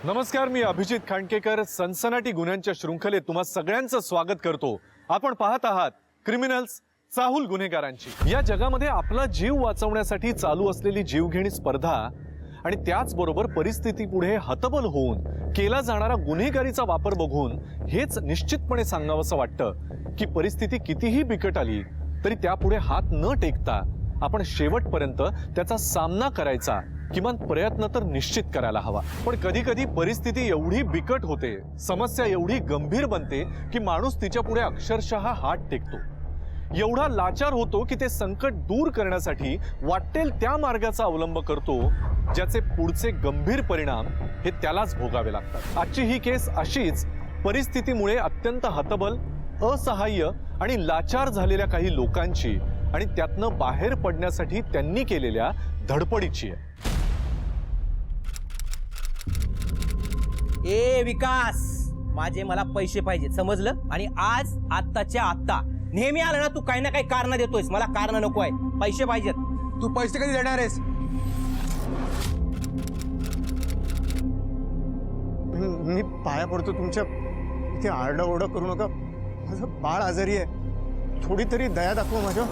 नमस्कार, मी अभिजित खांडकेकर सनसनाटी गुन्ह्यांच्या शृंखलेत तुम्हा सगळ्यांचं स्वागत करतो। आपण पाहत आहात क्रिमिनल्स, चाहूल गुन्हेगारांची। या जगामध्ये आपला जीव वाचवण्यासाठी चालू असलेली जीवघेणी स्पर्धा आणि त्याचबरोबर परिस्थितीपुढे हतबल होऊन केला जाणारा गुन्हेगारीचा वापर बघून हेच निश्चितपणे सांगावंसं वाटतं की परिस्थिती कितीही बिकट आली तरी त्यापुढे हात न टेकता आपण शेवटपर्यंत त्याचा सामना करायचा किमान प्रयत्न तर निश्चित करायला हवा। पण कधी कधी परिस्थिती एवढी बिकट होते, समस्या एवढी गंभीर बनते की माणूस तिच्या पुढे अक्षरशः हात टेकतो, एवढा लाचार होतो की ते संकट दूर करण्यासाठी वाटेल त्या मार्गाचा अवलंब करतो ज्याचे पुढचे गंभीर परिणाम हे त्यालाच भोगावे लागतात। आजची ही केस अशीच परिस्थितीमुळे अत्यंत हतबल, असहाय्य आणि लाचार झालेल्या काही लोकांची आणि त्यातनं बाहेर पडण्यासाठी त्यांनी केलेल्या धडपडीची आहे। ए विकास, माझे मला पैसे पाहिजे, समजलं? आणि आज आत्ताच्या आत्ता। नेहमी आलं ना तू काही ना काही कारण देतोयस, मला कारण नको आहे, पैसे पाहिजेत। तू पैसे कधी देणार आहेस? मी पाया पडतो तुमच्या, इथे आरडाओरडा करू नका। माझं बाळ आजारी आहे, थोडी तरी दया दाखवा माझ्या।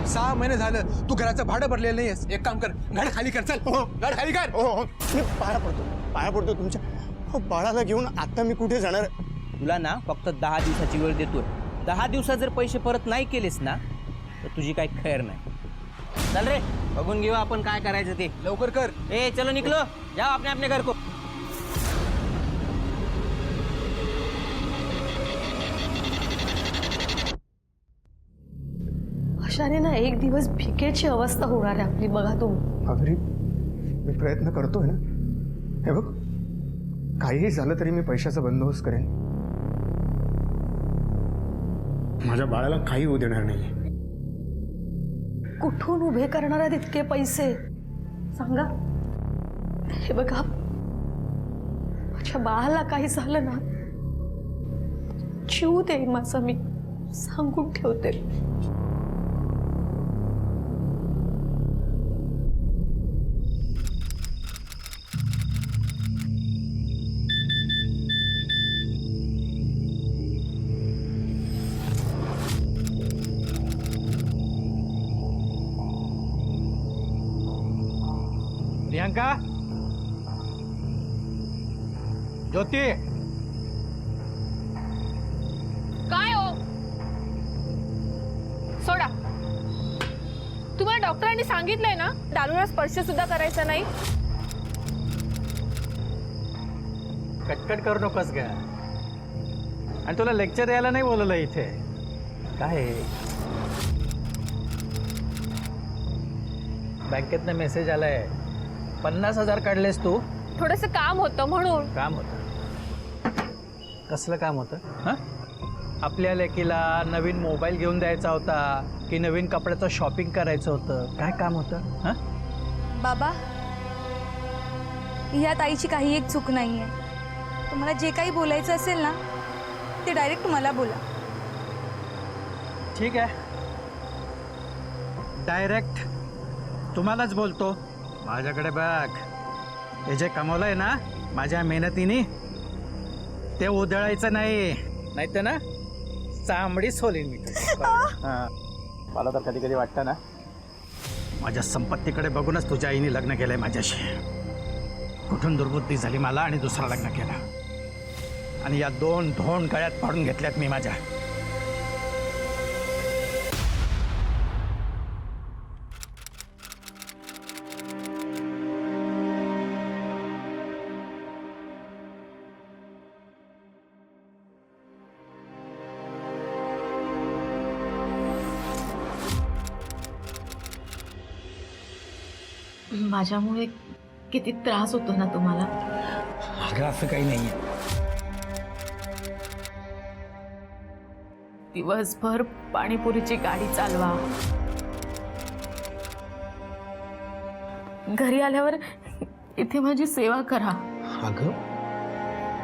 6 महिने झालं तू घराचं भाडं भरलेलं नाहीयेस। एक काम कर, गाड खाली कर, चल गाड खाली कर। हो, मी पाया पडतो तुमच्या। हो, बाळाला घेऊन आता मी कुठे जाणार? तुला ना फक्त 10 दिवसाची वेळ देतोय। 10 दिवसात जर पैसे परत नाही केलेस ना तर तुझी काही खैर नाही। चल रे, बघून घेऊ आपण काय करायचं ते। लवकर कर। ए चलो निकलो, जाओ अपने अपने घर को। अशाने ना एक दिवस भिकेची अवस्था होणार आहे आपली, बघा तुम्ही। अगदी मी प्रयत्न करतोय ना। हे बघ, काहीही झालं तरी मी पैशाचा बंदोबस्त करेन। माझ्या बाळाला काही होऊ देणार नाही। कुठून उभे करणार आहेत इतके पैसे सांगा? हे बघा, माझ्या बाळाला काही झालं ना, जीव देईन माझा, मी सांगून ठेवते। प्रियंका, ज्योती, काय हो? सोडा, तुम्हाला डॉक्टरांनी सांगितलंय ना दारूला स्पर्श सुद्धा करायचा नाही। कटकट करू नकोस ग। आणि तुला लेक्चर द्यायला नाही बोलवलं इथे। काय बँकेतनं मेसेज आलाय, 50,000 काढलेस तू? थोडंसं काम होतं म्हणून। काम होतं? कसलं काम होतं? हां, आपल्या लेकीला नवीन मोबाईल घेऊन द्यायचा होता की नवीन कपड्याचं शॉपिंग करायचं होतं? काय काम होतं? हां, बाबा, यात आईची काही एक चूक नाही आहे। तुम्हाला जे काही बोलायचं असेल ना ते डायरेक्ट मला बोला। ठीक आहे, डायरेक्ट तुम्हालाच बोलतो। माझ्याकडे बघ, हे जे कमवलंय ना माझ्या मेहनतीने, ते उधळायचं नाही, नाही तर ना चांबडी सोलीन मी। मला तर कधी कधी वाटतं ना माझ्या संपत्तीकडे बघूनच तुझ्या आईने लग्न केलंय माझ्याशी। कुठून दुर्बुद्धी झाली मला आणि दुसरा लग्न केला, आणि या 2 धोंड गळ्यात पाडून घेतल्यात मी माझ्या। माझ्यामुळे किती त्रास होतो ना तुम्हाला? अगं असं काही नाहीये। दिवसभर पाणीपुरीची गाडी चालवा, घरी आल्यावर इथे माझी सेवा करा। अगं,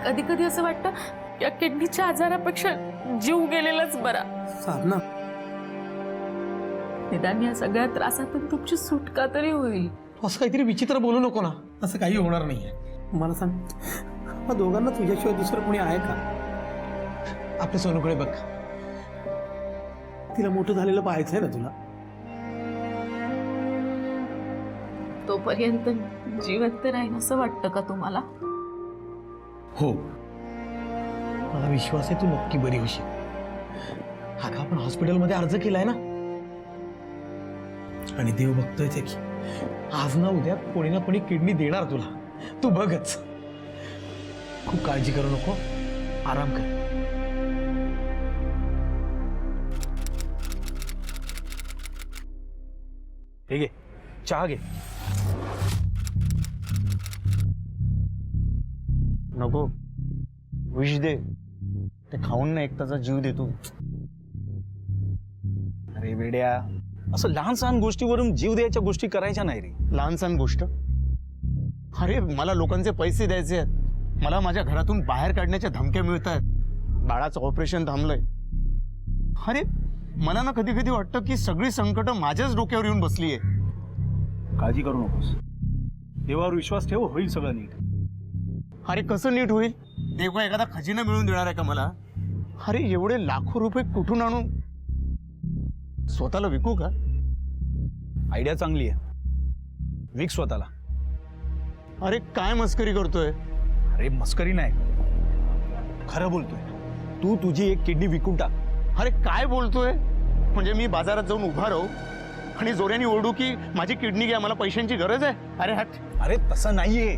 कधी कधी असं वाटतं या किडनीच्या आजारापेक्षा जीव गेलेलाच बरा। साधना, निदान या सगळ्या त्रासातून तुमची सुटका तरी होईल। असं काहीतरी विचित्र बोलू नको ना. असं काही होणार नाहीये. मला सांग, हा दोघांना तुझ्याशिवाय दुसरं कोणी आहे का? आपल्या सोनूकडे बघ, तिला मोठं झालेलं पाहायचंय ना तुला. तोपर्यंत जिवंत राहीन असं वाटतं का तुम्हाला? हो, मला विश्वास आहे तू नक्की बरी होशील. हा का आपण हॉस्पिटलमध्ये अर्ज केलाय ना, आणि देव बघतोय ते की आज ना उद्या कोणी ना कोणी किडनी देणार तुला. तू बघच. खूप काळजी करू नको, आराम कर. हे घे चहा घे. नको, विष दे. ते खाऊन ना एकटाचा जीव देतो. अरे वेड्या, असं लहान सहान गोष्टीवरून जीव द्यायच्या गोष्टी करायच्या नाही रे. लहान सहान गोष्ट? अरे मला लोकांचे पैसे द्यायचे आहेत, मला माझ्या घरातून बाहेर काढण्याच्या धमक्या मिळत आहेत, बाळाचं ऑपरेशन थांबलंय. अरे मला ना कधी कधी वाटतं की सगळी संकट माझ्याच डोक्यावर येऊन बसली आहे. काळजी करू नकोस, देवावर विश्वास ठेव, होईल सगळं नीट. अरे कसं नीट होईल? देव का एखादा खजिना मिळवून देणार आहे का मला? अरे एवढे लाखो रुपये कुठून आणू? स्वतःला विकू का? आयडिया चांगली आहे, विक स्वतःला. अरे काय मस्करी करतोय? अरे मस्करी नाही, खरं बोलतोय. तू तुझी एक किडनी विकून टाक. अरे काय बोलतोय? म्हणजे मी बाजारात जाऊन उभा राहू आणि जोऱ्याने ओरडू की माझी किडनी घ्या, मला पैशांची गरज आहे? अरे हट. अरे तसं नाहीये.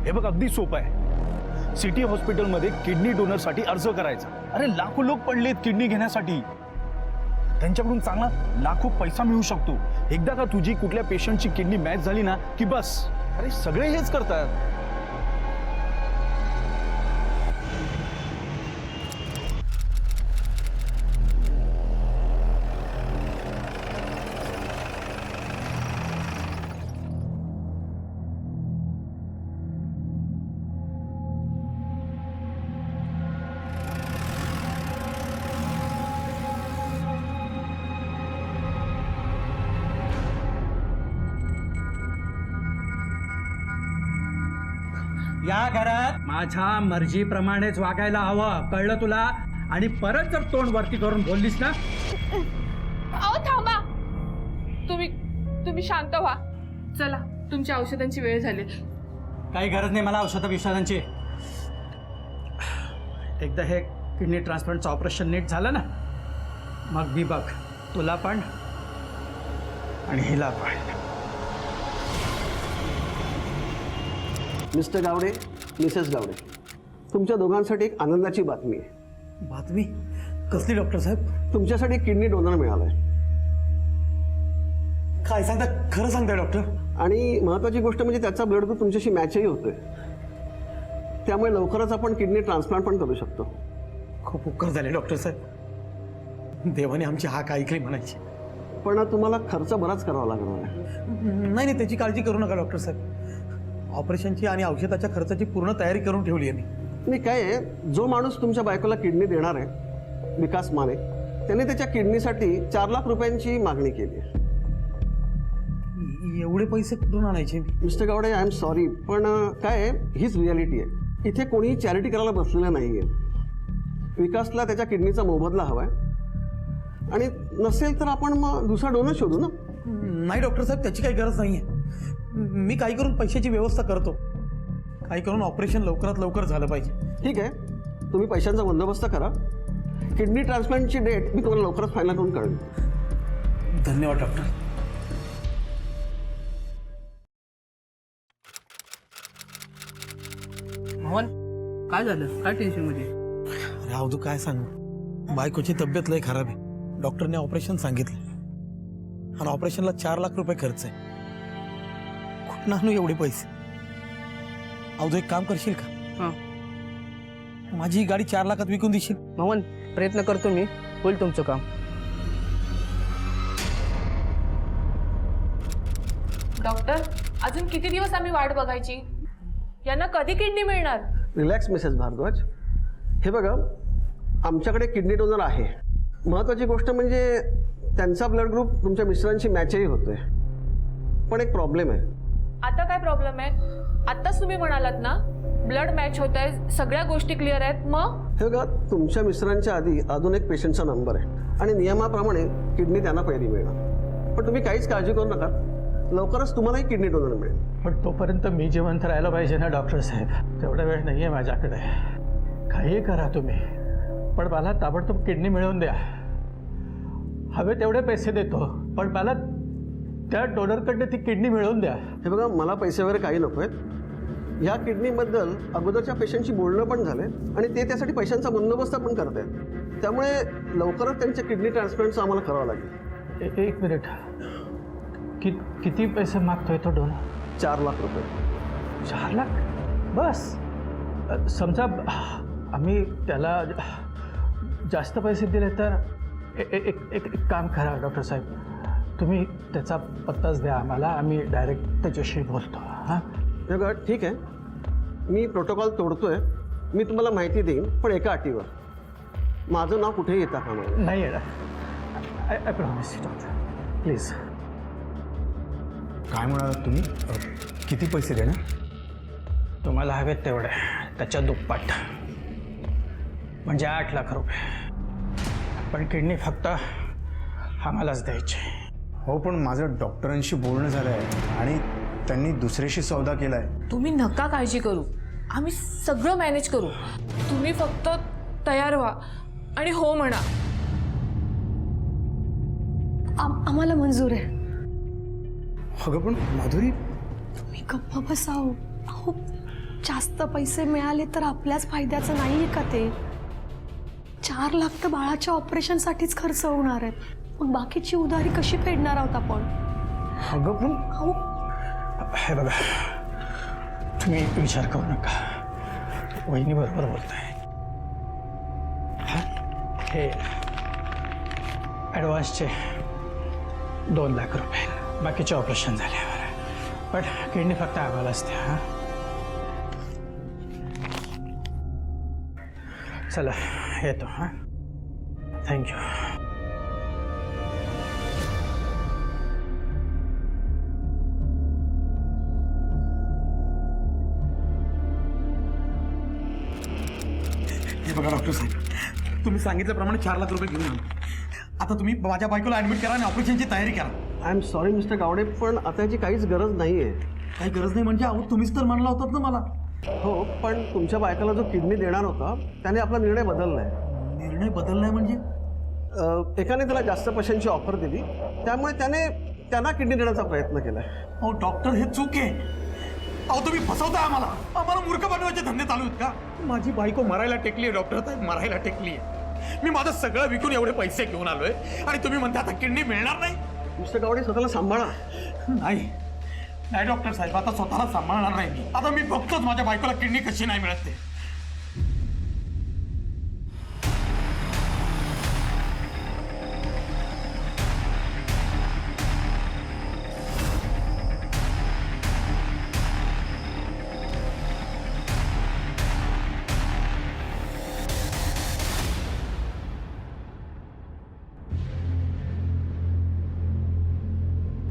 हे बघ, अगदी सोपं आहे. सिटी हॉस्पिटलमध्ये किडनी डोनरसाठी अर्ज करायचा. अरे लाखो लोक पडलेत किडनी घेण्यासाठी, त्यांच्याकडून चांगला लाखो पैसा मिळू शकतो. एकदा का तुझी कुठल्या पेशंटची किडनी मॅच झाली ना की बस. अरे सगळे हेच करतात. या घरात माझ्या मर्जीप्रमाणेच वागायला हवं, कळलं तुला? आणि परत जर तोंड वरती करून बोललीस ना. अहो थांबा, तुम्ही शांत व्हा. चला, तुमच्या औषधांची वेळ झाली. काही गरज नाही मला औषध विषादांची. एकदा हे किडनी ट्रान्सप्लांटचं ऑपरेशन नीट झालं ना, मग मी बघ तुला पण आणि हिला पण. मिस्टर गावडे, मिसेस गावडे, तुमच्या दोघांसाठी एक आनंदाची बातमी आहे. बातमी कसली डॉक्टर साहेब? तुमच्यासाठी किडनी डोनर मिळालाय. काय सांगता? खरं सांगताय डॉक्टर? आणि महत्त्वाची गोष्ट म्हणजे त्याचा ब्लड ग्रुप तुमच्याशी मॅचही होतोय. त्यामुळे लवकरच आपण किडनी ट्रान्सप्लांट पण करू शकतो. खूप उपकार झाले डॉक्टर साहेब, देवाने आमची हाक ऐकली म्हणायची. पण तुम्हाला खर्च बराच करावा लागणार आहे. नाही, त्याची काळजी करू नका डॉक्टर साहेब. ऑपरेशनची आणि औषधाच्या खर्चाची पूर्ण तयारी करून ठेवली आहे मी. नाही काय आहे, जो माणूस तुमच्या बायकोला किडनी देणार आहे, विकास माने, त्याने त्याच्या किडनीसाठी 4 लाख रुपयांची मागणी केली आहे. एवढे पैसे कुठून आणायचे? Mister Gawade, I am sorry, पण काय आहे, हीच रियालिटी आहे. इथे कोणीही चॅरिटी करायला बसलेलं नाही आहे. विकासला त्याच्या किडनीचा मोबदला हवा आहे, आणि नसेल तर आपण मग दुसरा डोनर शोधू ना. नाही डॉक्टर साहेब, त्याची काही गरज नाही आहे. मी काही करून पैशाची व्यवस्था करतो. काही करून ऑपरेशन लवकरात लवकर झालं पाहिजे. ठीक आहे, तुम्ही पैशांचा बंदोबस्त करा. किडनी ट्रान्सप्लांटची डेट मी तुम्हाला लवकरच फायनल करून कळेन. धन्यवाद डॉक्टर. मोहन, काय झालं? काय टेन्शन मध्ये? अरे अवधू, काय सांगू, बायकोची तब्येत लय खराब आहे. डॉक्टरने ऑपरेशन सांगितलं, आणि ऑपरेशनला 4 लाख रुपये खर्च आहे. कुठं आणू एवढे पैसे? अवधू, एक काम करशील का? हां. माझी गाडी 4 लाखात विकून देशील? मोहन, प्रयत्न करतो मी, होईल तुमचं काम. डॉक्टर, अजून किती दिवस आम्ही वाट बघायची? यांना कधी किडनी मिळणार? Relax missus Bhardwaj. हे बघा, आमच्याकडे किडनी डोनर आहे. महत्त्वाची गोष्ट म्हणजे त्यांचा ब्लड ग्रुप तुमच्या मिस्टरांशी मॅचही होतोय. पण एक प्रॉब्लेम आहे, आता काय प्रॉब्लेम आहे? आत्ताच तुम्ही म्हणालात ना ब्लड मॅच होत आहे, सगळ्या गोष्टी क्लिअर आहेत. मग हे बघा, तुमच्या मिस्टरांच्या आधी अजून एक पेशंटचा नंबर आहे आणि नियमाप्रमाणे किडनी त्यांना पहिली मिळणार. पण तुम्ही काहीच काळजी करू नका, लवकरच तुम्हालाही किडनी डोनर मिळेल. पण तोपर्यंत मी जिवंत राहायला पाहिजे ना डॉक्टर साहेब. तेवढा वेळ नाही आहे माझ्याकडे. काही करा तुम्ही, पण मला ताबडतोब किडनी मिळवून द्या. हवे तेवढे पैसे देतो, पण मला त्या डोनरकडे ती किडनी मिळवून द्या. हे बघा, मला पैसे वगैरे काही नको आहेत. ह्या किडनीबद्दल अगोदरच्या पेशंटशी बोलणं पण झालं आणि ते त्यासाठी पैशांचा बंदोबस्त पण करत आहेत. त्यामुळे लवकरच त्यांच्या किडनी ट्रान्सप्लांटचं आम्हाला करावं लागेल. एक मिनिट, किती पैसे मागतोय तो डोनर? 4 लाख रुपये. 4 लाख बस? समजा आम्ही त्याला जास्त पैसे दिले तर एक काम करा डॉक्टर साहेब, तुम्ही त्याचा पत्ताच द्या आम्हाला, आम्ही डायरेक्ट त्याच्याशी बोलतो. हां हे बघा, ठीक आहे, मी प्रोटोकॉल तोडतोय. मी तुम्हाला माहिती देईन, पण एका अटीवर. माझं नाव कुठेही येता कामा नये. नाही येणार. I promise doctor, please. काय म्हणालात तुम्ही? किती पैसे देणार? तुम्हाला हवेत तेवढे, त्याच्या दुप्पट, म्हणजे 8 लाख रुपये. पण किडनी फक्त आम्हालाच द्यायची. हो, पण माझं डॉक्टरांशी बोलणं झालं आहे आणि त्यांनी दुसऱ्याशी सौदा केला आहे. तुम्ही नका काळजी करू, आम्ही सगळं मॅनेज करू. तुम्ही फक्त तयार व्हा आणि हो म्हणा. आम्हाला मंजूर आहे. अगं पण माधुरी, तुम्ही गप्पा बसाव. अहो, जास्त पैसे मिळाले तर आपल्याच फायद्याचं नाही आहे का ते? 4 लाख तर बाळाच्या ऑपरेशनसाठीच खर्च होणार आहेत. मग बाकीची उधारी कशी फेडणार आहोत आपण? अगं पण अहो, हे बघा, तुम्ही विचार करू नका, वहिनी बरोबर बोलताय. हा, हे ॲडव्हान्सचे 2 लाख रुपये, बाकीचे ऑपरेशन झाल्यावर. पण किडनी फक्त आम्हाला असते. हां, चला येतो. हां, थँक्यू. हे बघा डॉक्टर साहेब, तुम्ही सांगितल्याप्रमाणे 4 लाख रुपये घेऊन आलो. आता तुम्ही माझ्या बायकोला ॲडमिट करा आणि ऑपरेशनची तयारी करा. I am sorry mister Gawade, पण आता याची काहीच गरज नाही आहे. काही गरज नाही म्हणजे? अहो, तुम्हीच तर म्हणला होतात ना मला. हो, पण तुमच्या बायकोला जो किडनी देणार होता त्याने आपला निर्णय बदलला आहे. निर्णय बदललाय म्हणजे? एकाने त्याला जास्त पैशांची ऑफर दिली, त्यामुळे त्यांना किडनी देण्याचा प्रयत्न केला आहे. अहो डॉक्टर, हे चूक आहे. अहो, तुम्ही फसवता आम्हाला मूर्ख बनवायचे धंदे चालू आहेत का? माझी बायको मरायला टेकली आहे डॉक्टर साहेब, मरायला टेकली आहे. मी माझं सगळं विकून एवढे पैसे घेऊन आलोय आणि तुम्ही म्हणता आता किडनी मिळणार नाही? मिस्टर गावडे, स्वतःला सांभाळा. नाही नाही डॉक्टर साहेब, आता स्वतःला सांभाळणार नाही मी. आता मी बघतोच माझ्या बायकोला किडनी कशी नाही मिळत ते.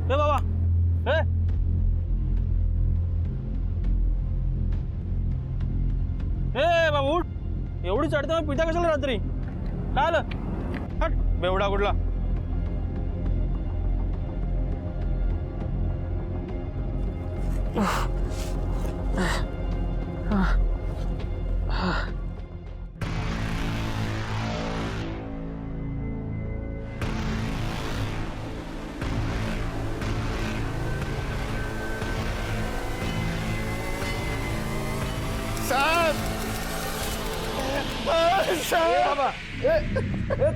बाबा, ए बाबा उठ. एवढी चढते मग पिता कशाला रात्री? काय आलं? हट बेवडा कुठला.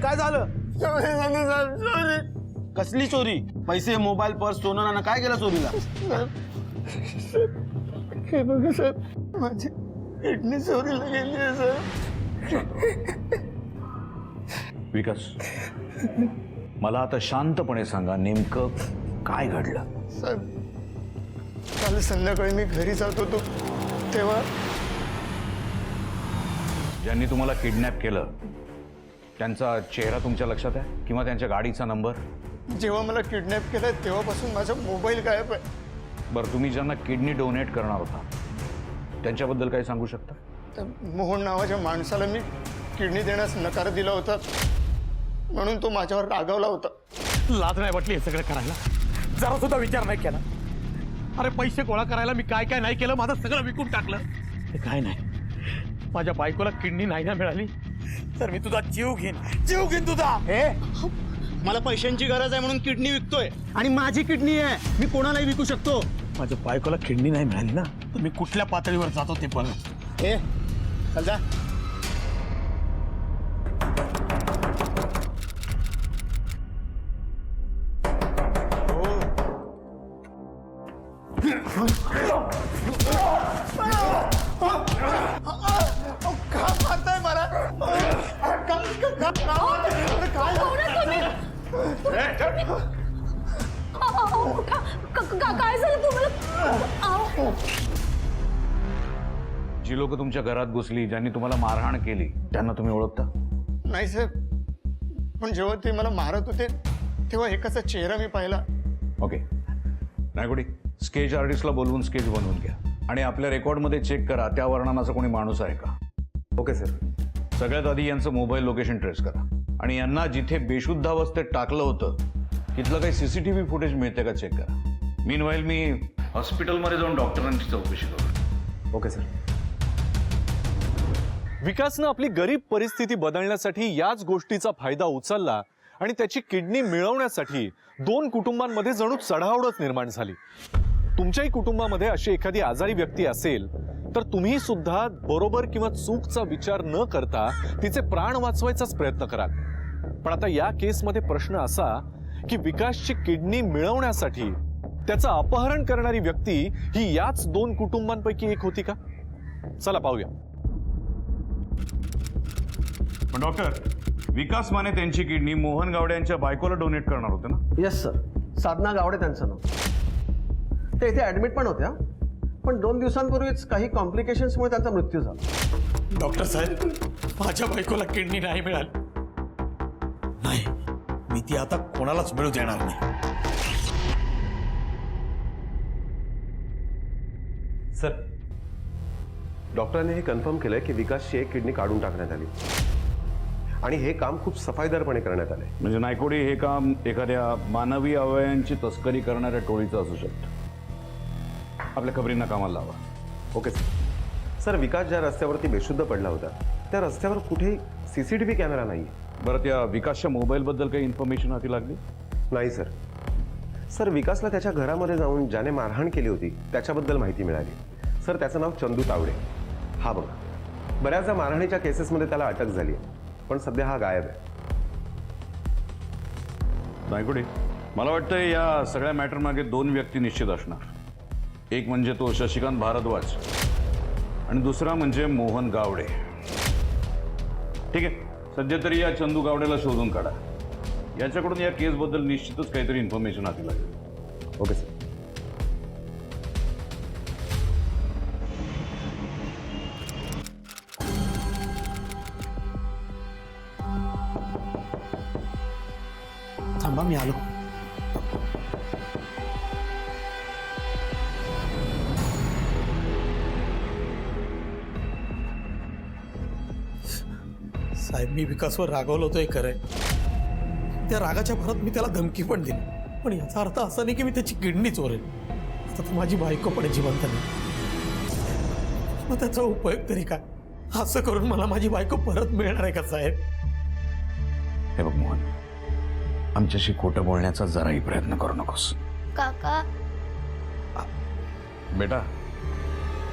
काय झालं? कसली चोरी? पैसे, मोबाईल, पर्स, सोनं नाणं काय केलं चोरीला? हे बघा साहेब, माझी किडनी चोरीला गेली आहे सर. विकास, मला आता शांतपणे सांगा, नेमकं काय घडलं? साहेब, काल संध्याकाळी मी घरी जात होतो तेव्हा ज्यांनी तुम्हाला किडनॅप केलं त्यांचा चेहरा तुमच्या लक्षात आहे किंवा त्यांच्या गाडीचा नंबर? जेव्हा मला किडनॅप केलं तेव्हापासून माझा मोबाईल गायब आहे. बरं, तुम्ही ज्यांना किडनी डोनेट करणार होता त्यांच्याबद्दल काही सांगू शकता? त्या मोहन नावाच्या माणसाला मी किडनी देण्यास नकार दिला होता, म्हणून तो माझ्यावर रागावला होता. लाज नाही वाटली हे सगळं करायला? जरा सुद्धा विचार नाही केला? अरे पैसे गोळा करायला मी काय काय नाही केलं, माझं सगळं विकून टाकलं. हे काय नाही, माझ्या बायकोला किडनी नाही ना मिळाली तर मी तुझा जीव घेईन तुझा. मला पैशांची गरज आहे म्हणून किडनी विकतोय, आणि माझी किडनी आहे, मी कोणालाही विकू शकतो. माझ्या बायकोला किडनी नाही मिळाली ना तर मी कुठल्या पातळीवर जातो ते पण. चल जा. काय झालं तुम्हाला? जी लोक तुमच्या घरात घुसली, ज्यांनी तुम्हाला मारहाण केली, त्यांना तुम्ही ओळखता? नाही साहेब, पण जेव्हा ते मला मारत होते तेव्हा एकाचा चेहरा मी पाहिला. ओके नायकोडी, स्केच आर्टिस्टला बोलवून स्केच बनवून घ्या आणि आपल्या रेकॉर्डमध्ये चेक करा त्या वर्णनाचा कोणी माणूस आहे का. Okay sir. सगळ्यात आधी यांचं मोबाईल लोकेशन ट्रेस करा आणि यांना जिथे बेशुद्ध अवस्थेत टाकलं होतं तिथलं काही CCTV फुटेज मिळते का चेक करा. मीनवाईल मी हॉस्पिटलमध्ये जाऊन डॉक्टरांची चौकशी करू. Okay sir. विकासनं आपली गरीब परिस्थिती बदलण्यासाठी याच गोष्टीचा फायदा उचलला आणि त्याची किडनी मिळवण्यासाठी 2 कुटुंबांमध्ये जणू चढाओढच निर्माण झाली. तुमच्याही कुटुंबामध्ये अशी एखादी आजारी व्यक्ती असेल तर तुम्ही सुद्धा बरोबर किंवा चूकचा विचार न करता तिचे प्राण वाचवायचाच प्रयत्न कराल. पण आता या केसमध्ये प्रश्न असा की विकासची किडनी मिळवण्यासाठी त्याचं अपहरण करणारी व्यक्ती ही याच 2 कुटुंबांपैकी एक होती का? चला पाहूया. पण डॉक्टर, विकास माने त्यांची किडनी मोहन गावडे यांच्या बायकोला डोनेट करणार होते ना? येस सर, साधना गावडे त्यांचं नाव. ते इथे ॲडमिट पण होत्या, पण 2 दिवसांपूर्वीच काही कॉम्प्लिकेशन्समुळे त्यांचा मृत्यू झाला. डॉक्टर साहेब, माझ्या बायकोला किडनी नाही मिळाली. नाही, मी ती आता कोणालाच मिळू देणार नाही. सर, डॉक्टरांनी हे कन्फर्म केलंय की विकासची एक किडनी काढून टाकण्यात आली आणि हे काम खूप सफाईदारपणे करण्यात आलंय. म्हणजे नायकोडी, हे काम एखाद्या मानवी अवयवांची तस्करी करणाऱ्या टोळीचं असू शकतं. आपल्या खबरींना कामाला लावा. Okay sir. सर, विकास ज्या रस्त्यावरती बेशुद्ध पडला होता त्या रस्त्यावर कुठेही CCTV कॅमेरा नाही. बरं, त्या विकासच्या मोबाईलबद्दल काही इन्फॉर्मेशन हाती लागली? नाही सर. सर, विकासला त्याच्या घरामध्ये जाऊन ज्याने मारहाण केली होती त्याच्याबद्दल माहिती मिळाली. सर, त्याचं नाव चंदू तावडे. हा बघा, बऱ्याचदा मारहाणीच्या केसेसमध्ये त्याला अटक झाली आहे, पण सध्या हा गायब आहे. नायकोडी, मला वाटतं या सगळ्या मॅटर मागे 2 व्यक्ती निश्चित असणार. एक म्हणजे तो शशिकांत भारद्वाज आणि दुसरा म्हणजे मोहन गावडे. ठीक आहे, सध्या तरी या चंदू गावडेला शोधून काढा. याच्याकडून या केसबद्दल निश्चितच काहीतरी इन्फॉर्मेशन हाती लागेल. Okay sir. थांबा, मी आलो. साहेब, मी विकासवर रागवलं होतं हे खरंय. त्या रागाच्या भरात मी त्याला धमकी पण दिली, पण याचा अर्थ असा नाही की मी त्याची किडनी चोरेल. आता तर माझी बायको पण जिवंत नाही, मग त्याचा उपयोग तरी काय? असं करून मला माझी बायको परत मिळणार आहे का साहेब? हे बघ मोहन, आमच्याशी खोटं बोलण्याचा जराही प्रयत्न करू नकोस. काका, बेटा,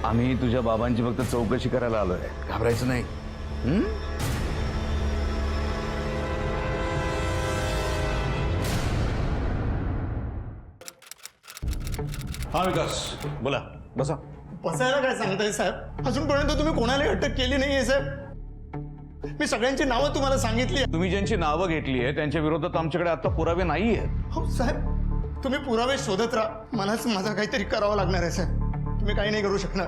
आम्ही तुझ्या बाबांची फक्त चौकशी करायला आलोय, घाबरायचं नाही. हा विकास, बोला, बसा. बसायला काय सांगताय साहेब? अजूनपर्यंत तुम्ही कोणालाही अटक केली नाहीये साहेब. मी सगळ्यांची नावं तुम्हाला सांगितली. तुम्ही ज्यांची नावं घेतली आहे त्यांच्या विरोधात आमच्याकडे आता पुरावे नाही आहेत. हो साहेब, तुम्ही पुरावे शोधत राहा, मलाच माझा काहीतरी करावं लागणार आहे साहेब. तुम्ही काही नाही करू शकणार.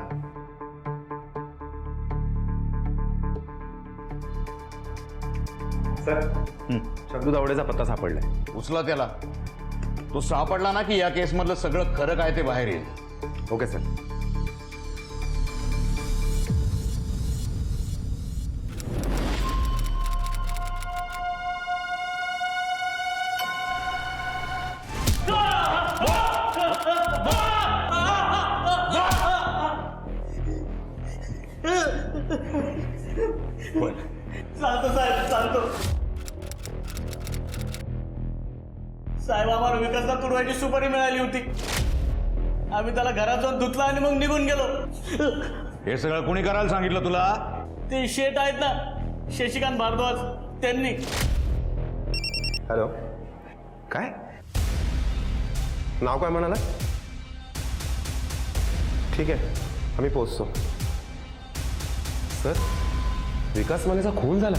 सर, चंदू तावडेचा पत्ता सापडलाय. उचला त्याला. तो सापडला ना की या केसमधलं सगळं खरं काय ते बाहेर येईल. Okay sir. चालतो साहेब, चालतो. साहेब, आम्हाला विकासला तुडवायची सुपारी मिळाली होती. आम्ही त्याला घरात जाऊन धुतला आणि मग निघून गेलो. हे सगळं कोणी करायला सांगितलं तुला? ते शेठ आहेत ना, शशिकांत भारद्वाज, त्यांनी. हॅलो, काय नाव काय म्हणाला? ठीक आहे, आम्ही पोहोचतो. सर, विकास मानेचा खून झाला.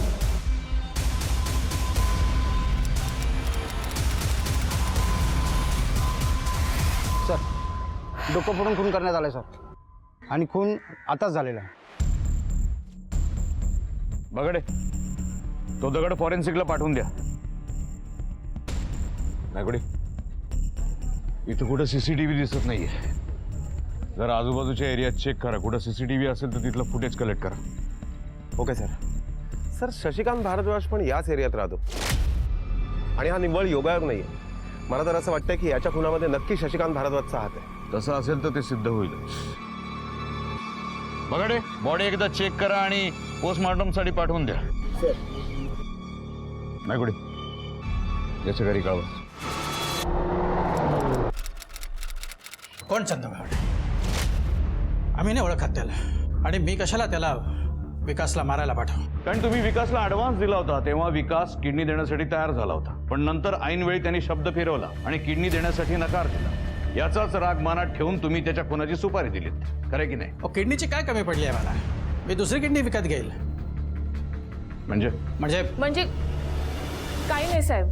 सर, डोकं फोडून खून करण्यात आलाय सर, आणि खून आताच झालेला आहे. बघडे, तो दगड फॉरेन्सिकला पाठवून द्या. नागोडी, इथं कुठं सीसीटीव्ही दिसत नाहीये. जर आजूबाजूच्या एरियात चेक करा, कुठं सीसीटीव्ही असेल तर तिथलं फुटेज कलेक्ट करा. Okay sir. Sir, Shashikant Bhardwaj पण याच एरियात राहतो आणि हा निव्वळ योगायोग नाहीये. मला तर असं वाटतंय की याच्या खुनामध्ये नक्की शशिकांत भारद्वाजचा हात आहे. तसं असेल तर ते सिद्ध होईल. बघडे, बॉडी एकदा चेक करा आणि पोस्टमॉर्टमसाठी पाठवून द्या. नागोडी, याच्या घरी कळवा. कोण चंदू? आम्ही नाही ओळखत त्याला, आणि मी कशाला त्याला विकासला मारायला पाठव? कारण तुम्ही विकासला ऍडव्हान्स दिला होता तेव्हा विकास किडनी देण्यासाठी तयार झाला होता, पण नंतर ऐन वेळी त्यांनी शब्द फिरवला आणि किडनी देण्यासाठी नकार दिला. याचाच राग मनात ठेवून तुम्ही त्याच्या खुनाची सुपारी दिलीत, खरं की नाही? किडनीची काय कमी पडली आहे मला? मी दुसरी किडनी विकत घेईल. म्हणजे म्हणजे काही नाही साहेब,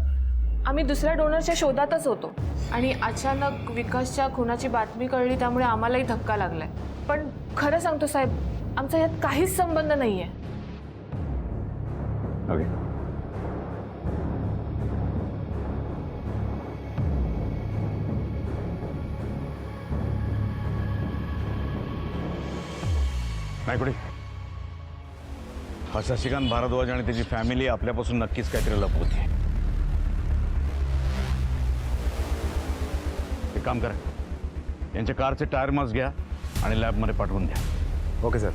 आम्ही दुसऱ्या डोनरच्या शोधातच होतो आणि अचानक विकासच्या खुनाची बातमी कळली, त्यामुळे आम्हालाही धक्का लागलाय. पण खरं सांगतो साहेब, आमचा यात काहीच संबंध नाहीये. ओके. नायकुडे, हा शशिकांत भारद्वाज आणि त्याची फॅमिली आपल्यापासून नक्कीच काहीतरी लपवते. एक काम करा, यांच्या कारचे टायर मार्क्स घ्या आणि लॅबमध्ये पाठवून द्या. Okay sir.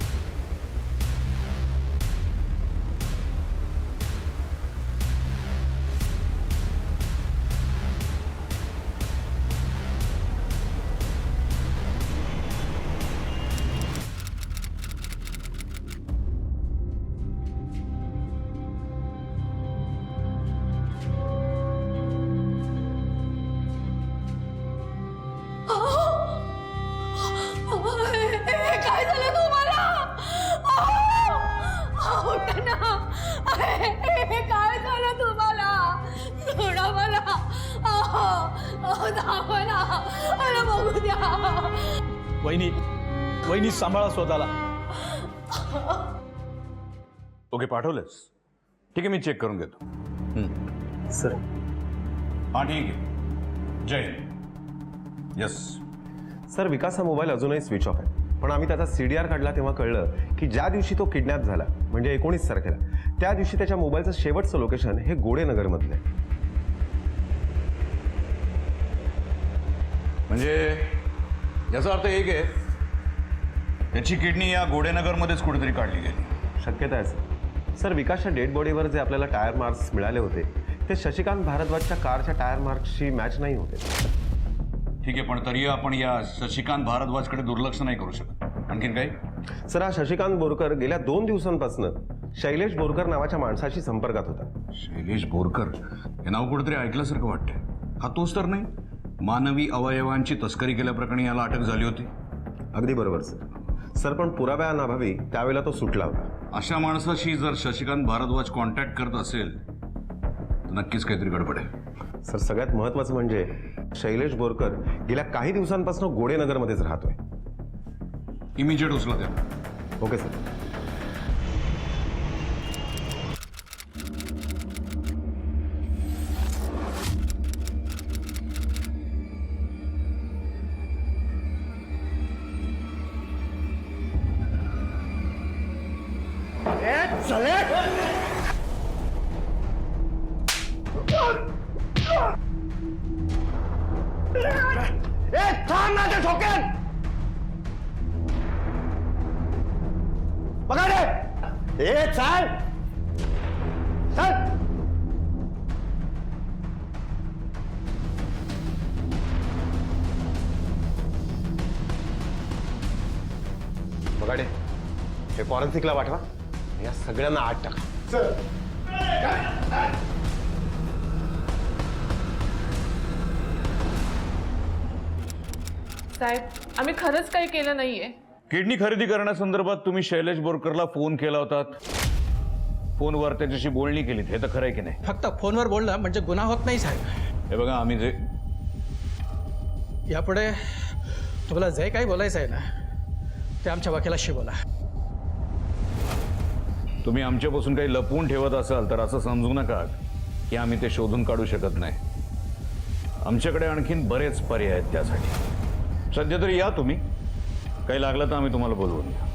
काय झालं तुम्हाला? काय झालं तुम्हाला? सोडा मला. मला बघू द्या. वहिनी सांभाळा स्वतःला. ओके, पाठवलंस? ठीक आहे, मी चेक करून घेतो. सर. हां, ठीक आहे. जय हिंद. यस सर, विकास हा मोबाईल अजूनही स्विच ऑफ आहे, पण आम्ही त्याचा CDR काढला तेव्हा कळलं की ज्या दिवशी तो किडनॅप झाला म्हणजे 19 तारखेला, त्या दिवशी त्याच्या मोबाईलचं शेवटचं लोकेशन हे गोडेनगरमधलं आहे. म्हणजे याचा अर्थ एक आहे, त्याची किडनी या गोडेनगरमध्येच कुठेतरी काढली गेली. शक्यता आहे सर. सर, विकासच्या डेड बॉडीवर जे आपल्याला टायर मार्क्स मिळाले होते ते शशिकांत भारद्वाजच्या कारच्या टायर मार्क्सशी मॅच नाही होते. ठीक आहे, पण तरी आपण या शशिकांत भारद्वाजकडे दुर्लक्ष नाही करू शकत. आणखीन काही? सर, हा शशिकांत बोरकर गेल्या 2 दिवसांपासून शैलेश बोरकर नावाच्या माणसाशी संपर्कात होता. शैलेश बोरकर हे नाव कुठेतरी ऐकल्यासारखं वाटतंय. हा तोच तर नाही? मानवी अवयवांची तस्करी केल्याप्रकरणी याला अटक झाली होती. अगदी बरोबर सर. सर, पण पुराव्याअभावी त्यावेळेला तो सुटला होता. अशा माणसाशी जर शशिकांत भारद्वाज कॉन्टॅक्ट करत असेल तर नक्कीच काहीतरी गडबड आहे. सर, सगळ्यात महत्त्वाचं म्हणजे शैलेश बोरकर गेल्या काही दिवसांपासून गोडेनगरमध्येच राहतोय. इमिजिएट उचला त्याला. Okay sir. थांब ना ते ठोकेन. बघा रे. चाल चाल. बघाडे, हे फॉरेन्सिकला पाठवा. या सगळ्यांना आत टाका. साहेब आम्ही खरंच काही केलं नाहीये. किडनी खरेदी करण्यासंदर्भात तुम्ही शैलेश बोरकरला फोन केला होतात, फोनवर त्याच्याशी बोलणी केलीत, हे तर खरं आहे की नाही? फक्त फोनवर बोलणं म्हणजे गुन्हा होत नाही साहेब. हे बघा, आम्ही जे यापुढे तुम्हाला जे काही बोलायचं आहे ना ते आमच्या वकिलाशी बोला. तुम्ही आमच्यापासून काही लपवून ठेवत असाल तर असं समजू नका की आम्ही ते शोधून काढू शकत नाही. आमच्याकडे आणखीन बरेच पर्याय आहेत त्यासाठी. सध्या तरी या तुम्ही, काही लागलं तर आम्ही तुम्हाला बोलवून घेऊ.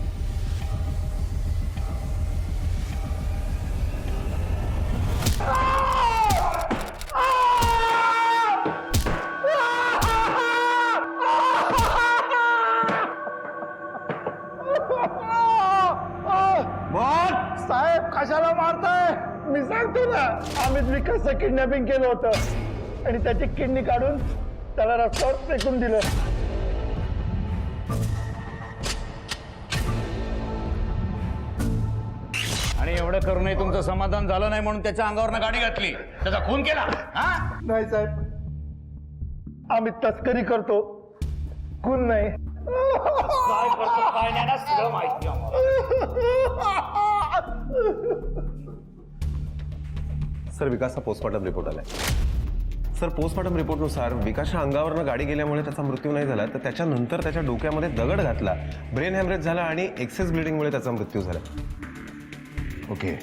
साहेब कशाला मारताय? मी सांगतो ना, आम्ही विकासचं किडनॅपिंग केलं होतं आणि त्याची किडनी काढून त्याला रस्त्यावर फेकून दिलं. आणि एवढं करूनही तुमचं समाधान झालं नाही म्हणून त्याच्या अंगावरनं गाडी घातली, त्याचा खून केला. नाही साहेब, आम्ही तस्करी करतो, खून नाही. सर, विकासचा पोस्टमॉर्टम रिपोर्ट आलाय. सर, पोस्टमॉर्टम रिपोर्टनुसार विकासच्या अंगावरनं गाडी गेल्यामुळे त्याचा मृत्यू नाही झाला, तर त्याच्यानंतर त्याच्या डोक्यामध्ये दगड घातला, ब्रेन हॅमरेज झाला आणि एक्सेस ब्लिडिंगमुळे त्याचा मृत्यू झाला. Okay.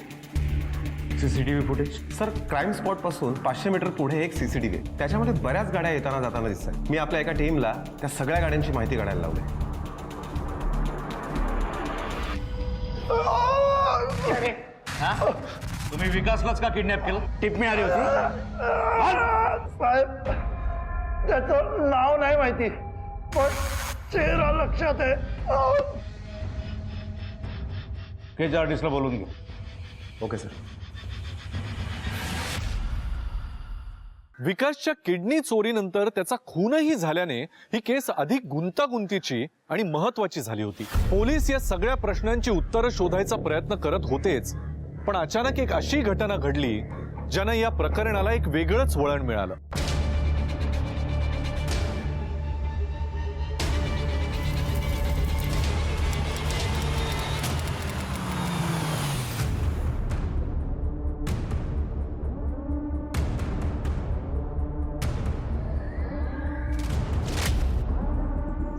CCTV footage? Sir, crime spot पासून 500 मीटर पुढे एक सीसीटीव्ही आहे, त्याच्यामध्ये बऱ्याच गाड्या येताना जाताना दिसतात. मी आपल्या एका टीमला त्या सगळ्या गाड्यांची माहिती काढायला लावली. तुम्ही विकासलाच का किडनॅप केलं? टिप मिळाली होती? साहेब, त्याचं नाव नाही माहिती, पण चेहरा लक्षात आहे. केज आर्टिस्टला बोलून घेऊ. Okay sir. विकासच्या किडनी चोरीनंतर त्याचा खूनही झाल्याने ही केस अधिक गुंतागुंतीची आणि महत्वाची झाली होती. पोलीस या सगळ्या प्रश्नांची उत्तरं शोधायचा प्रयत्न करत होतेच, पण अचानक एक अशी घटना घडली ज्यानं या प्रकरणाला एक वेगळंच वळण मिळालं.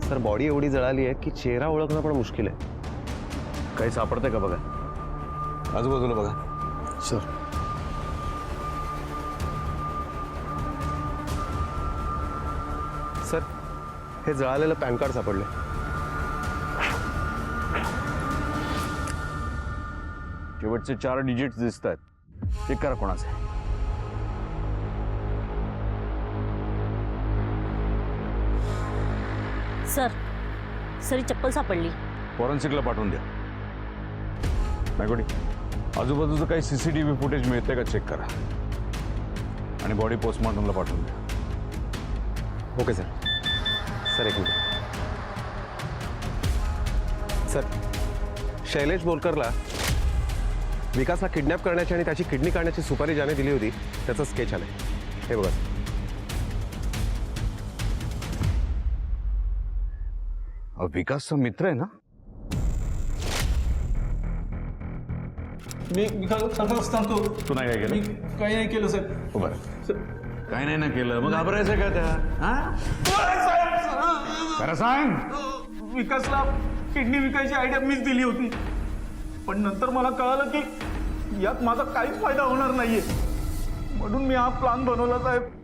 सर, बॉडी एवढी जळाली आहे की चेहरा ओळखणं पण मुश्किल आहे. काही सापडतंय का बघा, आजूबाजूला बघा. सर, सर, हे जळालेलं पॅन कार्ड सापडले. शेवटचे 4 डिजिट्स दिसत आहेत. चेक करा कोणाचे. सर, सरी चप्पल सापडली. फॉरेन्सिकला पाठवून द्या. नागोडी, आजूबाजूचं काही सीसीटीव्ही फुटेज मिळते का चेक करा आणि बॉडी पोस्टमॉर्टमला पाठवून द्या. Okay sir. सर, एक मिनिट. सर, शैलेश बोरकरला विकासला किडनॅप करण्याची आणि त्याची किडनी काढण्याची सुपारी ज्याने दिली होती त्याचं स्केच आलंय. हे बघा. विकासचा मित्र आहे ना? मी सांगतो, तू नाही काय केलं? काही नाही केलं साहेब. हो, बरं. काय नाही ना केलं, मग घाबरायचं का त्या? खरं सांग. विकासला किडनी विकायची आयडिया मीच दिली होती, पण नंतर मला कळालं की यात माझा काहीच फायदा होणार नाहीये, म्हणून मी हा प्लान बनवला साहेब.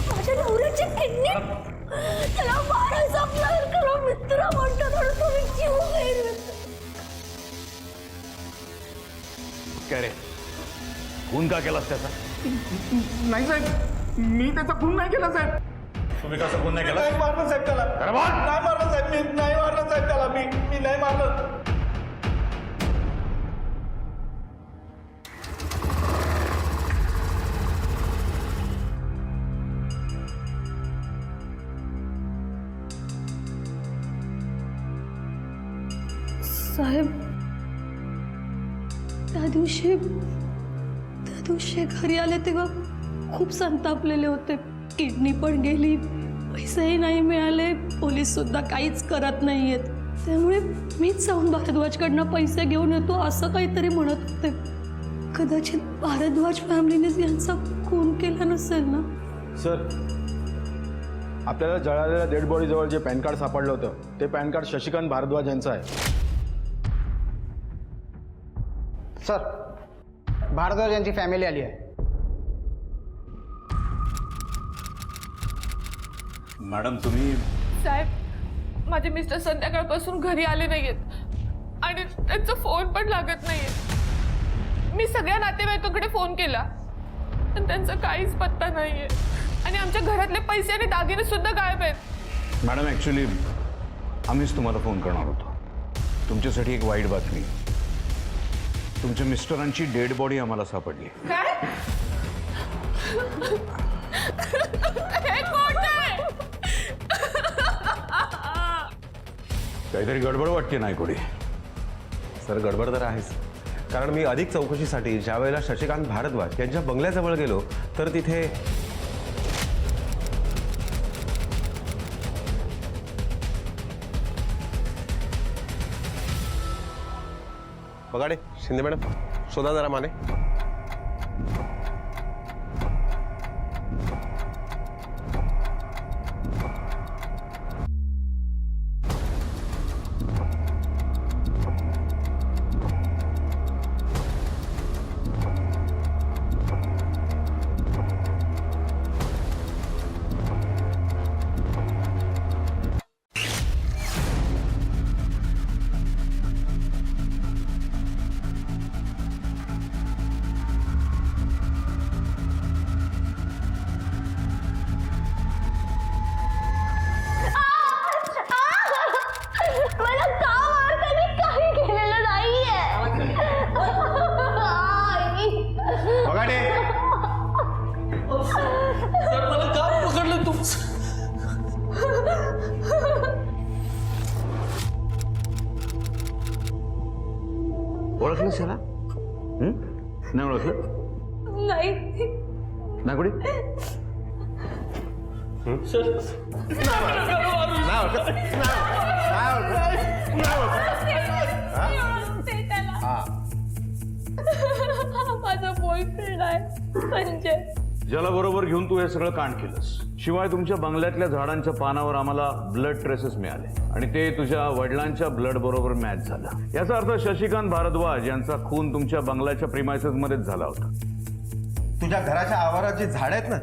माझ्या नवऱ्याची किडनी त्याला मारायचं काय रे खून का केलास त्याचा? नाही साहेब, मी त्याचा खून नाही केला साहेब. तुम्ही कसं खून नाही केला? नाही मारलं साहेब त्याला. अरे वा! नाही मारलं साहेब, मी नाही मारलं साहेब त्याला. मी नाही मारलं. साहेब, त्या दिवशी घरी आले तेव्हा खूप संतापलेले होते. किडनी पण गेली, पैसेही नाही मिळाले, पोलीस सुद्धा काहीच करत नाहीयेत. त्यामुळे मीच जाऊन भारद्वाजकडनं पैसे घेऊन येतो असं काहीतरी म्हणत होते. कदाचित भारद्वाज फॅमिलीनेच यांचा खून केला नसेल ना. सर, आपल्याला जळालेल्या डेड बॉडी जवळ जे पॅन कार्ड सापडलं होतं ते पॅन कार्ड शशिकांत भारद्वाज यांचं आहे. सर, भारद्वाज यांची फॅमिली आली आहे. मॅडम तुम्ही साहेब, माझे मिस्टर संध्याकाळपासून घरी आले नाहीयेत आणि त्यांचा फोन पण लागत नाहीये. मी सगळ्या नातेवाईकांकडे फोन केला पण त्यांचा काहीच पत्ता नाहीये आणि आमच्या घरातले पैसे आणि दागिने सुद्धा गायब आहेत. मॅडम ॲक्च्युली आम्हीच तुम्हाला फोन करणार होतो. तुमच्यासाठी एक वाईट बातमी. तुमच्या मिस्टरांची डेड बॉडी आम्हाला सापडली. काय? हे खोटं आहे. काहीतरी गडबड वाटते नाही कोणी. सर गडबड तर आहेच, कारण मी अधिक चौकशीसाठी ज्या वेळेला शशिकांत भारद्वाज यांच्या बंगल्याजवळ गेलो तर तिथे बघाडे शिंदे मॅडम, शोधा जरा माने. मला का मारता? मी काही केलेलं नाहीये. बघाडे, मला का पकडलं तू? ओळखलंस याला? नाही ओळखलं? नाही. नाही कोणी? माझा बॉयफ्रेंड आहे संजय. ज्याला बरोबर घेऊन तू हे सगळं कांड केलंस. शिवाय तुमच्या बंगल्यातल्या झाडांच्या पानावर आम्हाला ब्लड ट्रेसेस मिळाले आणि ते तुझ्या वडिलांच्या ब्लड बरोबर मॅच झालं. याचा अर्थ शशिकांत भारद्वाज यांचा खून तुमच्या बंगल्याच्या प्रिमायसेस मध्येच झाला होता. तुझ्या घराच्या आवारात जी झाड आहेत ना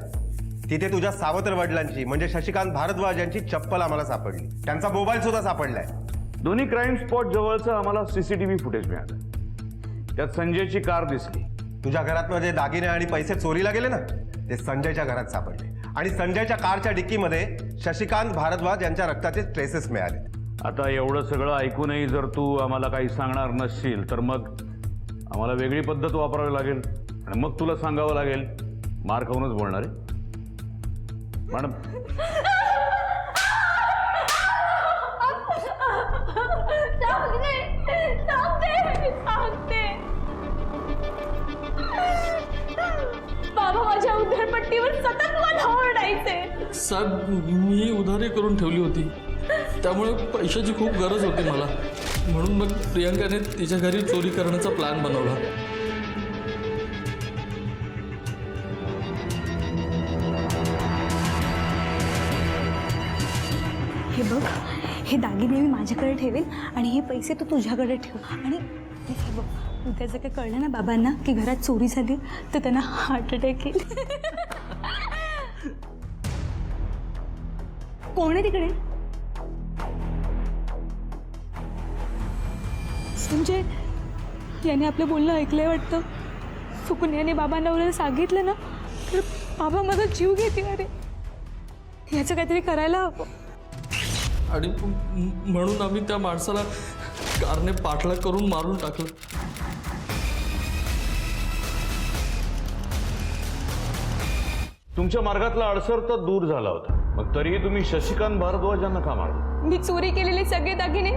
तिथे तुझ्या सावत्र वडिलांची म्हणजे शशिकांत भारद्वाज यांची चप्पल आम्हाला सापडली. त्यांचा मोबाईल सुद्धा सापडलाय. दोन्ही क्राईम स्पॉट जवळचं आम्हाला सीसीटीव्ही फुटेज मिळालं. त्यात संजयची कार दिसली. तुझ्या घरात जे दागिने आणि पैसे चोरीला गेले ना ते संजयच्या घरात सापडले आणि संजयच्या कारच्या डिक्कीमध्ये शशिकांत भारद्वाज यांच्या रक्ताचे ट्रेसेस मिळाले. आता एवढं सगळं ऐकूनही जर तू आम्हाला काही सांगणार नसशील तर मग आम्हाला वेगळी पद्धत वापरावी लागेल आणि मग तुला सांगावं लागेल. मार खाऊनच बोलणार आहे मॅडम. बाबा माझ्या उधळपट्टीवर सतत मला ओरडायचे. साहेब, मी उधारी करून ठेवली होती, त्यामुळे पैशाची खूप गरज होती मला. म्हणून मग प्रियंकाने तिच्या घरी चोरी करण्याचा प्लॅन बनवला. हे बघ, हे दागिने मी माझ्याकडे ठेवेन आणि हे पैसे तू तुझ्याकडे ठेव. आणि हे बघ, उद्या जर काही कळलं ना बाबांना की घरात चोरी झाली तर त्यांना हार्ट अटॅक येईल. कोण आहे तिकडे? संजय, याने आपलं बोलणं ऐकलंय वाटतं. सुकन्याने बाबांना वगैरे सांगितलं ना तर बाबा माझा जीव घेतील. अरे याचं काहीतरी करायला हवं. आणि म्हणून आम्ही त्या माणसाला कारने पाठलाग करून मारून टाकलं. तुमच्या मार्गातला अडसर तर दूर झाला होता, मग तरीही तुम्ही शशिकांत भारद्वाज यांना का मारलं? मी चोरी केलेले सगळे दागिने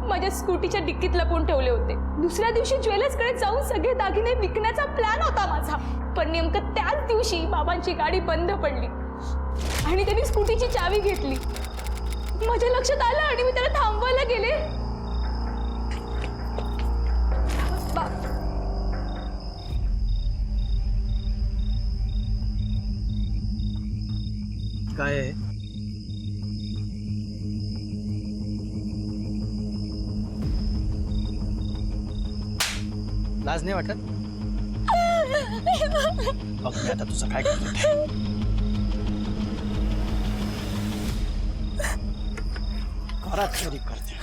माझ्या स्कूटीच्या डिक्कीत लपवून ठेवले होते. दुसऱ्या दिवशी ज्वेलर्सकडे जाऊन सगळे दागिने विकण्याचा प्लॅन होता माझा. पण नेमकं त्याच दिवशी बाबांची गाडी बंद पडली आणि त्यांनी स्कूटीची चावी घेतली. माझ्या लक्षात आलं आणि मी त्याला थांबवायला गेले. काय आहे? लाज नाही वाटत? बघ मी आता तुझं काय करतो. घरात चोरी करते.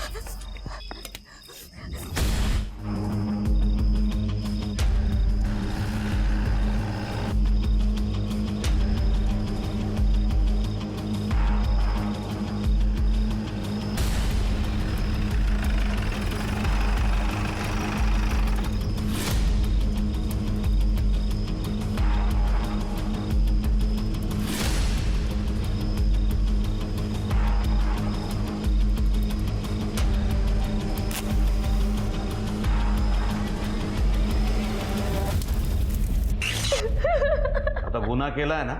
आता गुन्हा केलाय ना,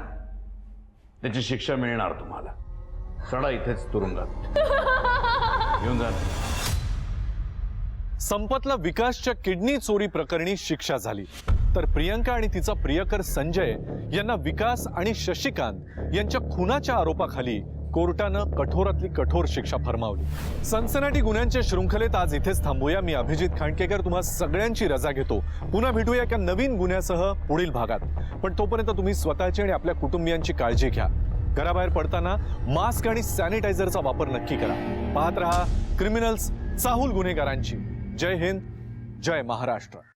त्याची शिक्षा मिळणार तुम्हाला. चढा इथेच तुरुंगात. घेऊन जा. संपतला विकासच्या किडनी चोरी प्रकरणी शिक्षा झाली, तर प्रियंका आणि तिचा प्रियकर संजय यांना विकास आणि शशिकांत यांच्या खुनाच्या आरोपाखाली कोर्टानं कठोरातली कठोर शिक्षा फरमावली. सनसनाटी गुन्ह्यांच्या शृंखलेत आज इथेच थांबूया. मी अभिजित खांडकेकर तुम्हा सगळ्यांची रजा घेतो. पुन्हा भेटूया एका नवीन गुन्ह्यासह पुढील भागात. पण तोपर्यंत तुम्ही स्वतःची आणि आपल्या कुटुंबियांची काळजी घ्या. घराबाहेर पडताना मास्क आणि सॅनिटायझरचा वापर नक्की करा. पाहत रहा क्रिमिनल्स, चाहूल गुन्हेगारांची. जय हिंद, जय महाराष्ट्र.